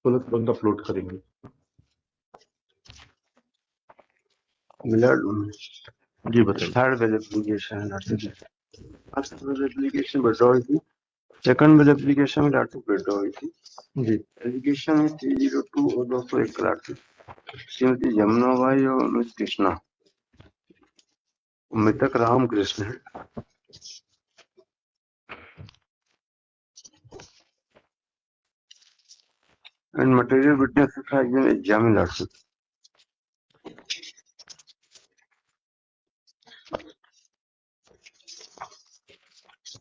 तुरंत अपलोड करेंगे। जी बताइए। Third web application first web application withdraw हुई थी, सेकंड वेब एप्लीकेशन में लाट विड्रॉ हुई थी जी। एप्लीकेशन में 302 और 201 लाट श्रीमती जमुना बाई और मिस कृष्णा, मृतक राम कृष्ण है। एंड मटेरियल विटनेस एग्जामिन लाट।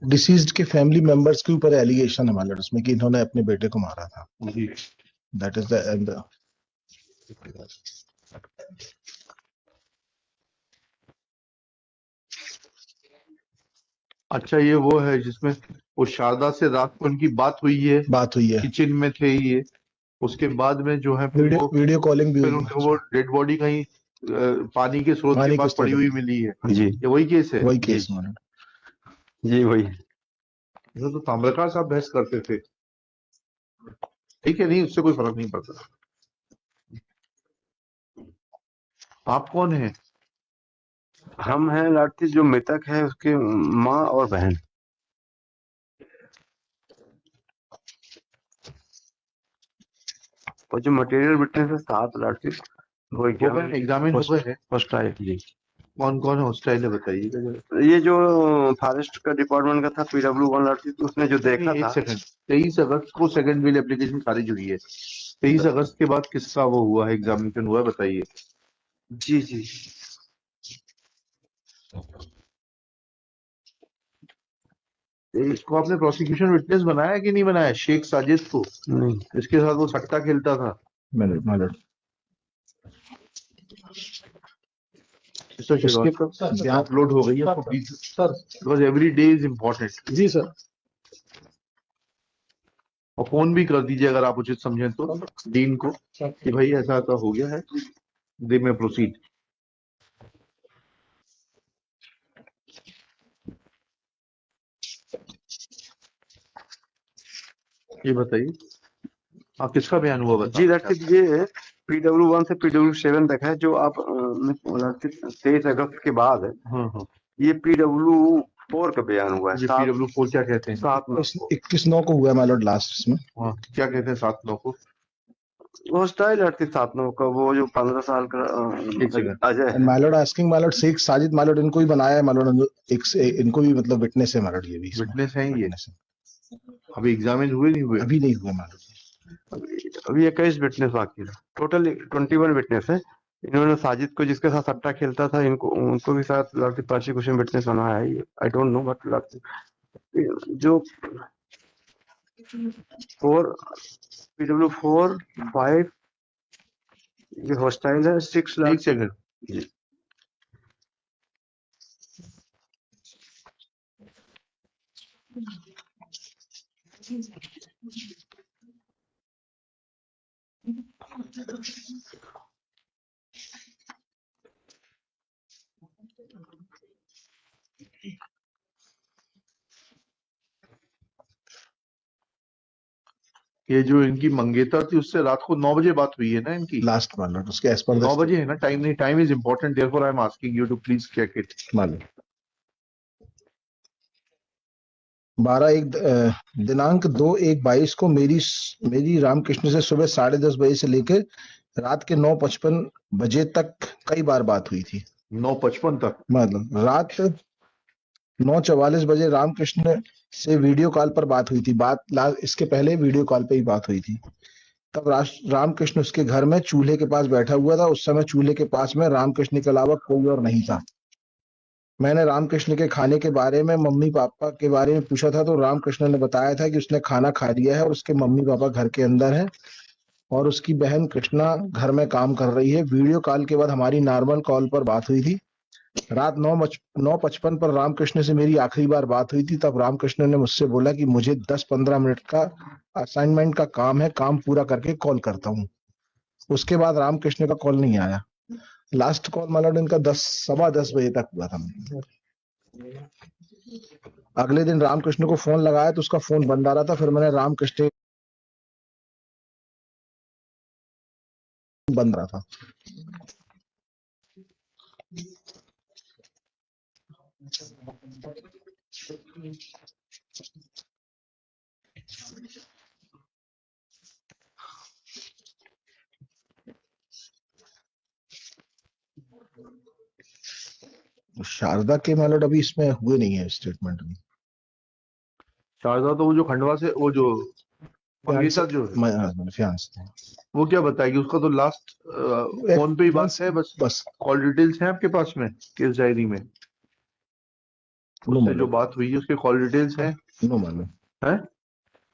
डिसीज्ड के फैमिली मेंबर्स के ऊपर एलिगेशन है मालूम उसमें कि इन्होंने अपने बेटे को मारा था। जी। दैट इज द अच्छा, ये वो है जिसमें वो शारदा से रात को उनकी बात हुई है, किचन में थे ये, उसके बाद में जो है फिर वीडियो कॉलिंग भी फिर हुई उनको वो डेड बॉडी कहीं पानी के स्रोत के पास पड़ी हुई मिली है। जी, ये वही केस है। वही केस जी वही है। तो ताम्रकार साहब बहस करते थे, ठीक है, नहीं उससे कोई फर्क नहीं पड़ता। आप कौन है? हम हैं लाठी जो मृतक है उसके माँ और बहन। और जो मटेरियल विटनेस है 7 लाठी वो एग्जामिन हो गए हैं। फर्स्ट आए जी। कौन कौन हॉस्टाइल है बताइए। ये जो फॉरेस्ट का डिपार्टमेंट का था PW1 लाठी, तो उसने जो देखा था। 23 अगस्त को सेकंड बिल एप्लीकेशन खारिज हुई है। 23 अगस्त के बाद किसका वो हुआ है, एग्जामिनेशन हुआ है, बताइए। जी जी। इसको आपने प्रोसिक्यूशन विटनेस बनाया कि नहीं बनाया? शेख साजिद को, नहीं, इसके साथ वो सट्टा खेलता था। अपलोड हो गई है sir, because every day is important. जी सर। और फोन भी कर दीजिए अगर आप उचित समझें तो डीन को कि भाई ऐसा ऐसा हो गया है, दे में प्रोसीड। ये बताइए, हाँ किसका बयान हुआ बता? जी लड़कित ये PW1 से PW7 तक है, जो आप 23 अगस्त के बाद है। हाँ। ये PW4 का बयान हुआ है। PW4 क्या कहते हैं? 21/9 को हुआ है मालूम लास्ट इसमें। हाँ, क्या कहते हैं 7/9 को? वो स्टाइल 38/9 का, वो जो 15 साल का अजय है। मालूम आस्किंग मालूम शेख साजिद मालूम इनको ही बनाया है मालूम, इनको भी मतलब विटनेस है मालूम, ये भी विटनेस है ये। अभी एग्जामिन हुए नहीं हुए? अभी नहीं हुए मालूम। अभी 21 विटनेस बाकी है, टोटल 21 विटनेस है। इन्होंने साजिद को जिसके साथ सट्टा खेलता था, इनको उनको भी साथ लड़की प्रोसिक्यूशन विटनेस बनाया है। आई डोंट नो बट जो 4 PW4 5 ये हॉस्टाइल है 6 लाख। एक सेकंड जी। ये जो इनकी मंगेतर थी उससे रात को 9 बजे बात हुई है ना इनकी? लास्ट मालूम उसके एज पर 9 बजे है ना? टाइम नहीं, time is important, therefore I am asking you to please check it. मालूम दिनांक 2/1/22 को मेरी रामकृष्ण से सुबह 10:30 बजे से लेकर रात के 9:55 बजे तक कई बार बात हुई थी। 9:55 तक मतलब रात 9:44 बजे रामकृष्ण से वीडियो कॉल पर बात हुई थी। इसके पहले वीडियो कॉल पे ही बात हुई थी। तब रामकृष्ण उसके घर में चूल्हे के पास बैठा हुआ था। उस समय चूल्हे के पास में रामकृष्ण के अलावा कोई और नहीं था। मैंने रामकृष्ण के खाने के बारे में मम्मी पापा के बारे में पूछा था, तो रामकृष्ण ने बताया था कि उसने खाना खा लिया है और उसके मम्मी पापा घर के अंदर है और उसकी बहन कृष्णा घर में काम कर रही है। वीडियो कॉल के बाद हमारी नॉर्मल कॉल पर बात हुई थी। रात 9:55 पर रामकृष्ण से मेरी आखिरी बार बात हुई थी। तब रामकृष्ण ने मुझसे बोला कि मुझे 10-15 मिनट का असाइनमेंट का काम है, काम पूरा करके कॉल करता हूँ। उसके बाद रामकृष्ण का कॉल नहीं आया। लास्ट कॉल मतलब इनका 10-10:15 बजे तक हुआ था। अगले दिन रामकृष्ण को फोन लगाया तो उसका फोन बंद आ रहा था। फिर मैंने रामकृष्ण बंद रहा था। शारदा के मालूम अभी इसमें हुए नहीं है स्टेटमेंट में। शारदा तो वो जो खंडवा से वो जो मंगेतर जो है फियांस वो क्या बताएगी? उसका तो लास्ट फोन पे ही बात है, बस कॉल डिटेल्स हैं आपके पास में केस डायरी में? उससे जो बात हुई है उसके कॉल डिटेल्स हैं? नो मालूम है,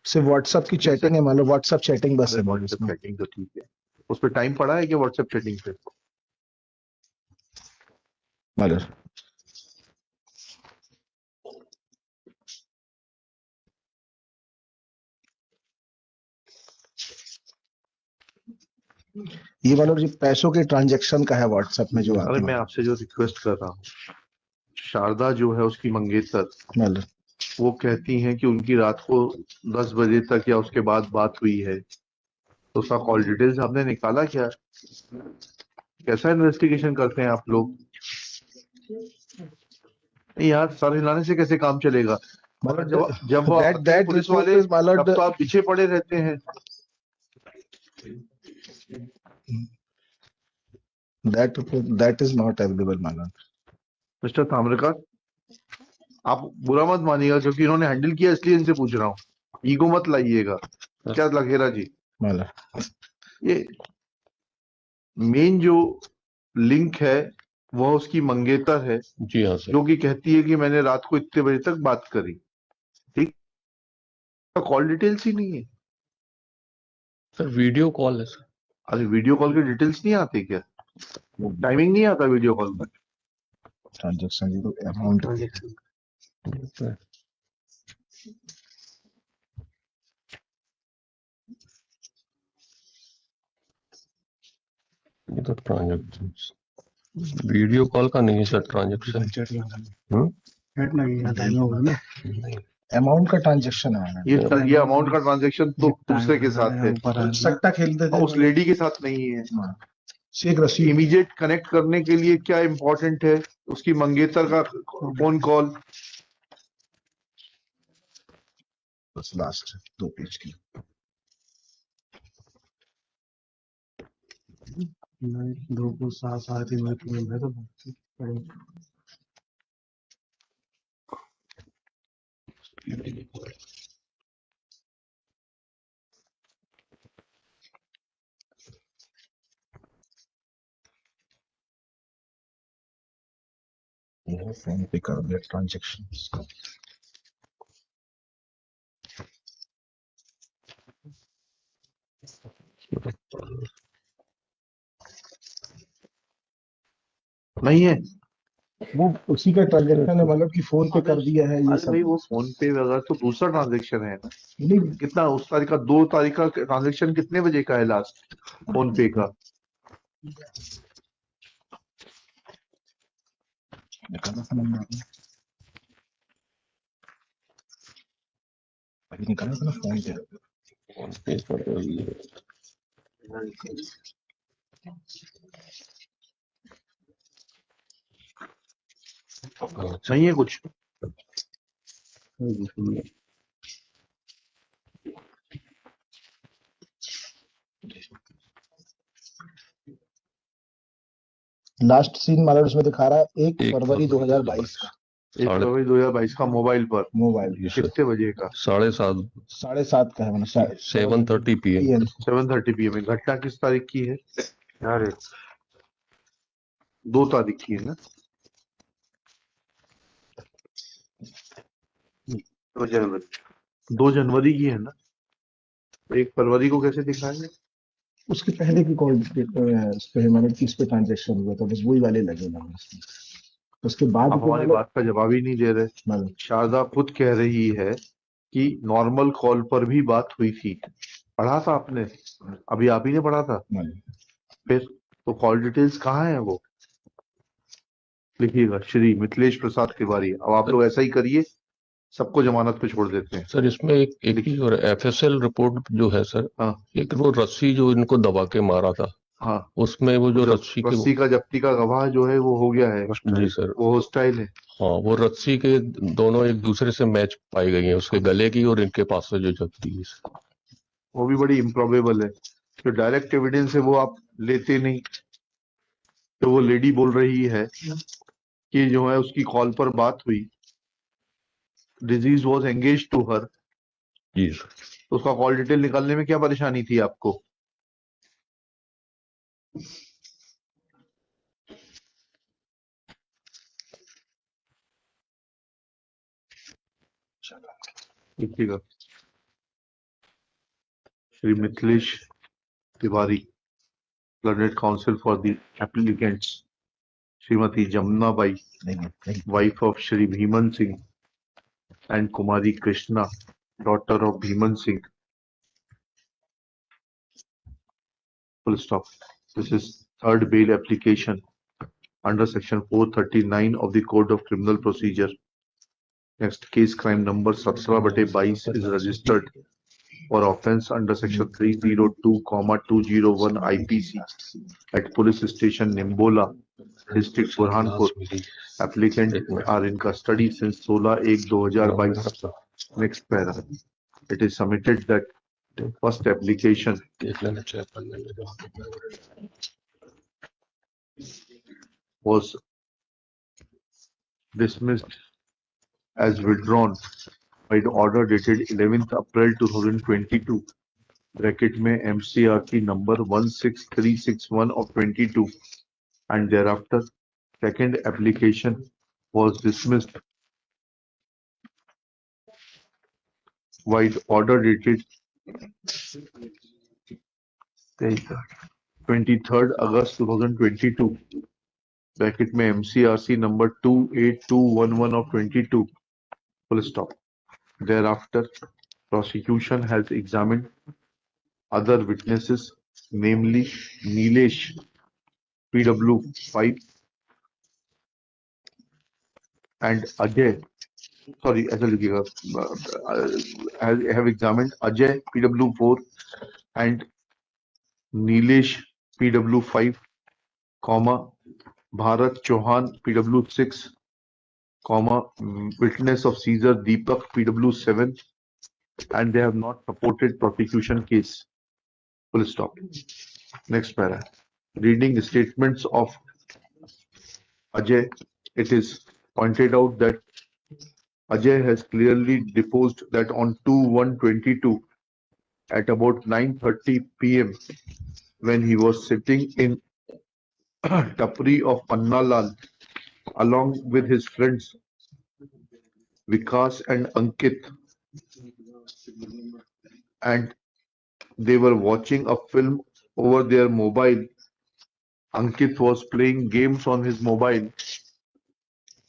सिर्फ व्हाट्सएप की चैटिंग है मालूम, व्हाट्सएप चैटिंग बस है। व्हाट्सएप चैटिंग तो ठीक है, उस पर टाइम पड़ा है क्या व्हाट्सएप चैटिंग पे? मालूम ये मालूम जी पैसों के ट्रांजैक्शन का है व्हाट्सएप में जो आते अरे हैं। मैं आपसे जो रिक्वेस्ट कर रहा हूँ, शारदा जो है उसकी मंगेतर, मालूम वो कहती हैं कि उनकी रात को 10 बजे तक या उसके बाद बात हुई है, तो उसका कॉल डिटेल्स आपने निकाला क्या? कैसा इन्वेस्टिगेशन करते हैं आप लोग? नहीं यार, सर हिलाने से कैसे काम चलेगा? जब वो आते हैं पुलिस वाले तब तो आप पीछे पड़े रहते हैं। That is not available मालूम। मिस्टर ताम्रकार, आप बुरा मत मानिएगा, क्योंकि इन्होंने हैंडल किया इसलिए इनसे पूछ रहा हूँ, ईगो मत लाइएगा। क्या लगेरा जी, ये मेन जो लिंक है वह उसकी मंगेतर है। जी हाँ सर। जो कि कहती है कि मैंने रात को इतने बजे तक बात करी, ठीक? कॉल डिटेल्स ही नहीं है सर वीडियो कॉल है सर। अरे वीडियो कॉल के डिटेल्स नहीं आते क्या? टाइमिंग नहीं आता वीडियो कॉल पर? ट्रांजैक्शन तो अमाउंट ये तो ट्रांजेक्शन वीडियो कॉल का नहीं है सर ट्रांजेक्शन। अमाउंट का ट्रांजैक्शन है। ये अमाउंट का ट्रांजैक्शन तो दूसरे के साथ है, सट्टा खेलते थे उस लेडी के साथ नहीं है। शेख रशीद इमीडिएट कनेक्ट करने के लिए क्या इम्पोर्टेंट है? उसकी मंगेतर का फोन कॉल। बस लास्ट 2 पेज की। दो को 7-3 मिनट में तो फोन पे कर दिया ट्रांजैक्शन। नहीं है वो उसी का ट्रांजैक्शन है, मतलब कि फोन पे कर दिया है ये अरे सब। भाई वो फोन पे वगैरह तो दूसरा ट्रांजैक्शन है ना। नहीं कितना उस तारीख का 2 तारीख का ट्रांजैक्शन कितने बजे का है लास्ट फोन पे का? निकाला था नंबर अभी निकाला था ना फोन पे। नहीं है कुछ। लास्ट सीन मालूम उसमें दिखा रहा है 1 फरवरी 2022 का। 1 फरवरी 2022 का मोबाइल पर। मोबाइल कितने बजे का? 7:30 का है, मतलब 7:30 PM। 7:30 PM। घटना किस तारीख की है यार? 2 तारीख की है ना? 2 जनवरी की है ना? 1 फरवरी को कैसे दिखाएंगे? उसके पहले की कॉल उस पे मतलब किस पे ट्रांजैक्शन हुआ था, बस वही वाले लगे ना उसके बाद। आप हमारी बात का जवाब ही नहीं दे रहे। शारदा खुद कह रही है कि नॉर्मल कॉल पर भी बात हुई थी। पढ़ा था आपने? अभी आप ही ने पढ़ा था। फिर तो कॉल डिटेल्स कहाँ है? वो लिखिएगा, श्री मिथिलेश प्रसाद तिवारी। अब आप लोग ऐसा ही करिए, सबको जमानत पे छोड़ देते हैं। सर इसमें एक चीज और FSL रिपोर्ट जो है सर, हाँ। एक वो रस्सी जो इनको दबा के मारा था, हाँ, उसमें वो जो जब रस्सी के रस्सी का जब्ती का गवाह जो है वो हो गया है, जी सर, वो हॉस्टाइल है। हाँ वो रस्सी के दोनों एक दूसरे से मैच पाई गई हैं, उसके गले की और इनके पास से जो जब्ती है सर। वो भी बड़ी इम्प्रोबेबल है। जो डायरेक्ट एविडेंस है वो आप लेते नहीं। तो वो लेडी बोल रही है कि जो है उसकी कॉल पर बात हुई, deceased was engage to her. जी सर। तो उसका कॉल डिटेल निकालने में क्या परेशानी थी आपको? देखिएगा, Shri Mithilesh Tiwari, learned counsel for the applicants, Shrimati Jamuna Bai, wife of Shri Bhiman Singh, and Kumari Krishna, daughter of Bhiman Singh. Full stop. This is third bail application under section 439 of the Code of Criminal Procedure. Next case, crime number 17/22 is registered for offence under section 302,201 IPC at police station Nimbola, district Burhanpur. Applicant are in custody since 16/1/2022. Next para. It is submitted that the first application देख लेना check कर लेना। was dismissed as withdrawn by the order dated 11th April 2022, bracket में MCRT number 16361 of 22, and thereafter second application was dismissed by the order dated 23rd August 2022, bracket में MCRC number 28211 of 22, full stop. Thereafter, prosecution has examined other witnesses, namely Nilesh, PW 5, and Ajay. Sorry, ऐसा लिखिएगा. Have examined Ajay, PW 4, and Nilesh, PW 5, comma Bharat Chauhan, PW 6, comma witness of Caesar Deepak, PW 7, and they have not supported prosecution case. Full stop. Next para. Reading the statements of Ajay, it is pointed out that Ajay has clearly deposed that on 2/1/22 at about 9:30 p.m. when he was sitting in Tapri of Pannalal along with his friends Vikas and Ankit, and they were watching a film over their mobile. Ankit was playing games on his mobile.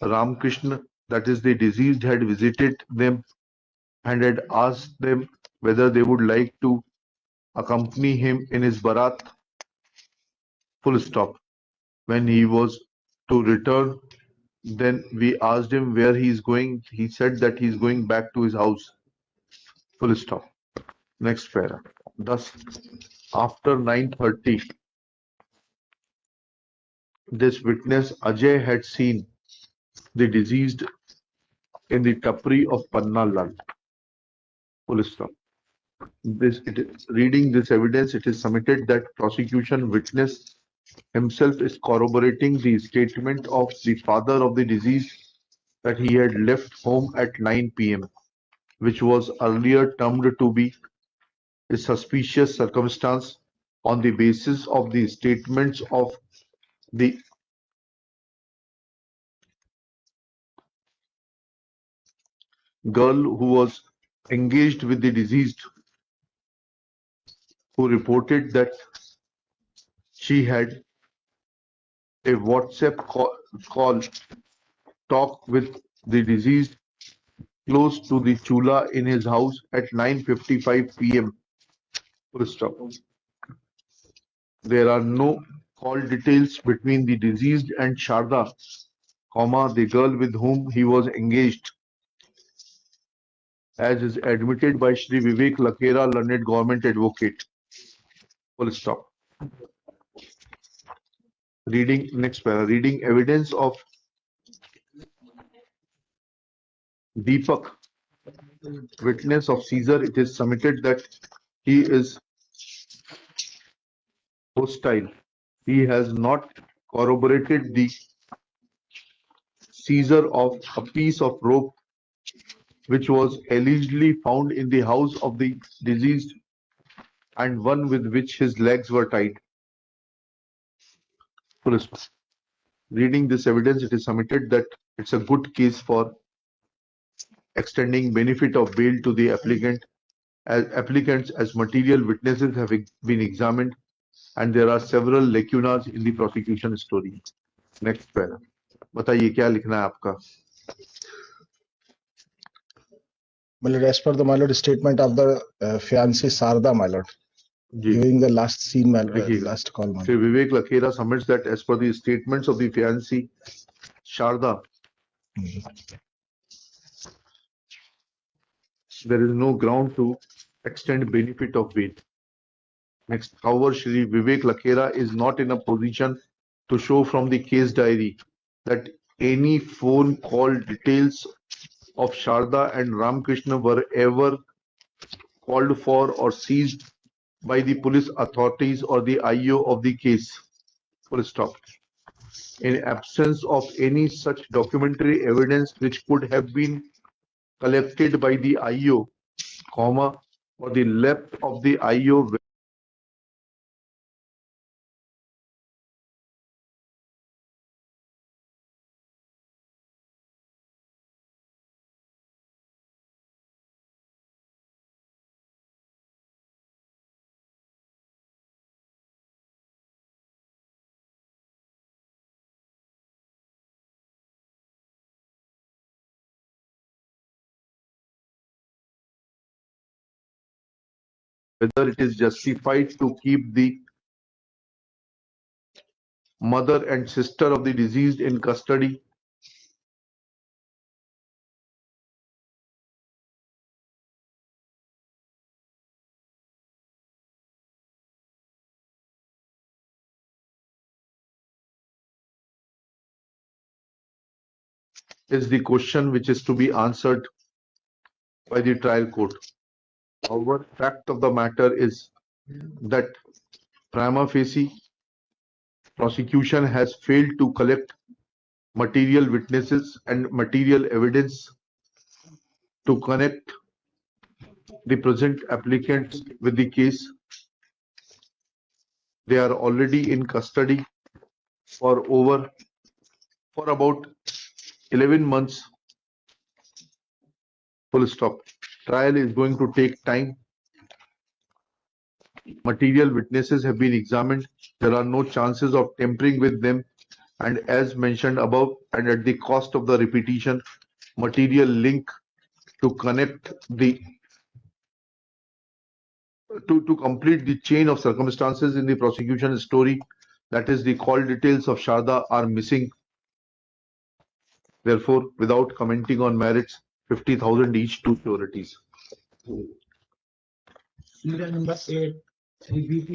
Ramkrishna, that is the deceased, had visited them and had asked them whether they would like to accompany him in his barat. Full stop. When he was to return, then we asked him where he is going. He said that he is going back to his house. Full stop. Next para. Thus, after 9:30, this witness Ajay had seen the deceased in the tapri of Pannalal. Full stop. Reading this evidence, it is submitted that prosecution witness himself is corroborating the statement of the father of the deceased that he had left home at 9 p.m., which was earlier termed to be a suspicious circumstance on the basis of the statements of the girl who was engaged with the deceased, who reported that she had a WhatsApp call talk with the deceased close to the chula in his house at 9:55 p.m. Full stop. There are no call details between the deceased and Sharda, the girl with whom he was engaged, as is admitted by Shri Vivek Lakera, learned government advocate. Full stop. Reading next para. Reading evidence of Deepak, witness of Caesar, it is submitted that he is hostile. He has not corroborated the seizure of a piece of rope which was allegedly found in the house of the deceased and one with which his legs were tied. Full stop. Reading this evidence, it is submitted that it's a good case for extending benefit of bail to the applicants as material witnesses have been examined and there are several lacunas in the prosecution story. Next para. बताइए क्या लिखना है आपका? मतलब as per the my lord statement of the fiancée Sarda, my lord, ji. during the last scene, my lord, देखिएगा. last call, my Sri lord. Vivek Lakhera submits that as per the statements of the fiancée Sharda, there is no ground to extend benefit of bail. Next, however, Shri Vivek Lakhera is not in a position to show from the case diary that any phone call details of Sharda and Ramkrishna were ever called for or seized by the police authorities or the IO of the case. Full stop. In absence of any such documentary evidence which could have been collected by the IO, comma, or the left of the IO whether it is justified to keep the mother and sister of the deceased in custody is the question which is to be answered by the trial court. However, fact of the matter is that prima facie prosecution has failed to collect material witnesses and material evidence to connect the present applicants with the case. They are already in custody for about 11 months. Full stop. Trial is going to take time. Material witnesses have been examined. There are no chances of tampering with them. And as mentioned above, and at the cost of the repetition, material link to connect the to complete the chain of circumstances in the prosecution story, that is the call details of Sharda, are missing. Therefore, without commenting on merits, 50,000 each to sureties. Serial number 8, 3BP